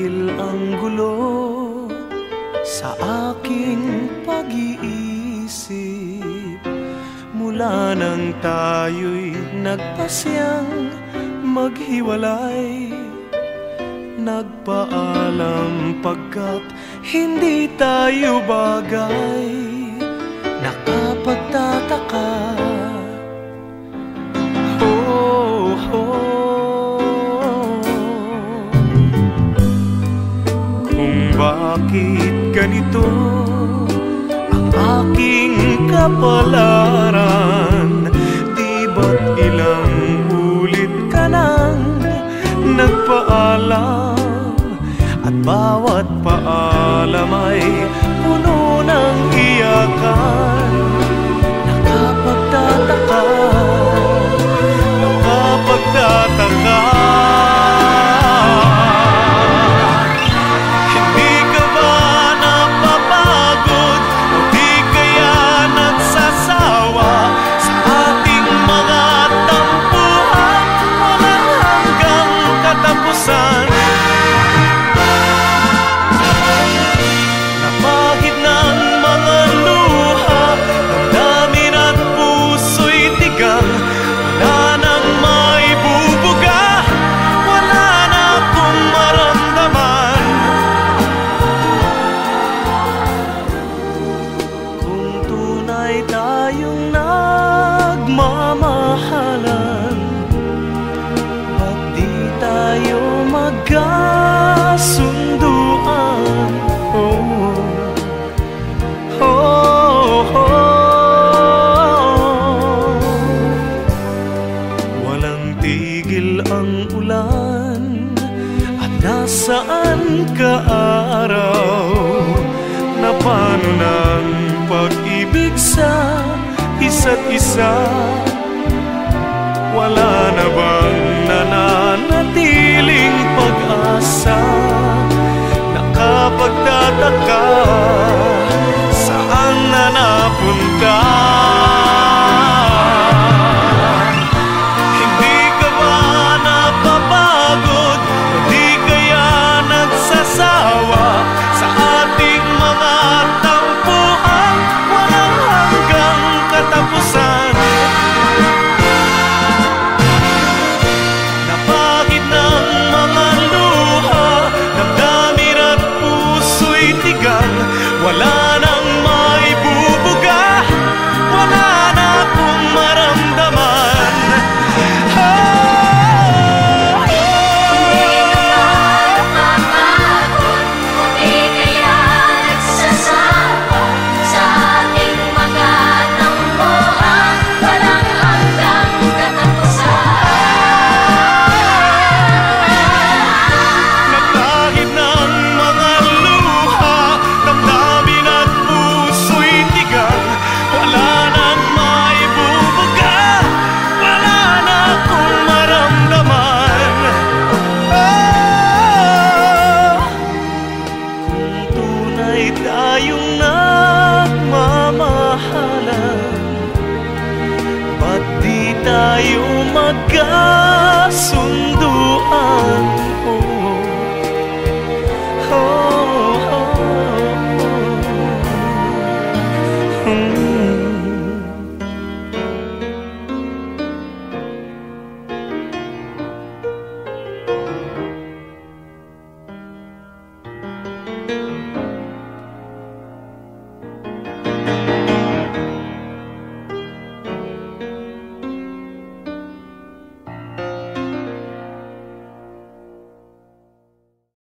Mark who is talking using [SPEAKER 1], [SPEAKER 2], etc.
[SPEAKER 1] tigil ang gulo sa aking pag-iisip. Mula nang tayo'y nagpasyang maghiwalay, nagpaalam pagkat hindi tayo bagay. Nakapagtataka, kung bakit ganito ang aking kapalaran. Di ba't ilang ulit ka nang nagpaalam, at bawat paalam ay puno ng iyakan. Nakapagtataka, nakapagtataka, hindi ka ba napapagod o di kaya nagsasawa sa ating mga tampuhan walang hanggang katapusan? Napahid ng mga luha, damdamin at puso'y tigang. Wala nang maibubuga, wala na akong maramdaman. Kung tunay tayong nagmamahalan, ba't di tayo magkasunduan? Walang tigil ang ulan, at nasaan ka araw? Na paano ng pag-ibig sa isa't isa? Wala na bang nananatiling pag-asa? Nakapagtataka, saan na napunta? Hindi ka ba napapagod o di kaya nagsasawa sa ating mga tampuhan walang hanggang katapusan? Napagid ng mga luha, damdamin at puso'y tigang. Wala nang maibubuga, wala na akong maramdaman.
[SPEAKER 2] Di kaya nagsasawa sa ating mga tampuhan walang hanggang katapusan.
[SPEAKER 1] Napahid ng mga luha, damdamin at puso'y tigang. Wala nang maibubuga, wala na akong maramdaman. Kung tunay tayong nagmamahalan, ba't di tayo magkasunduan?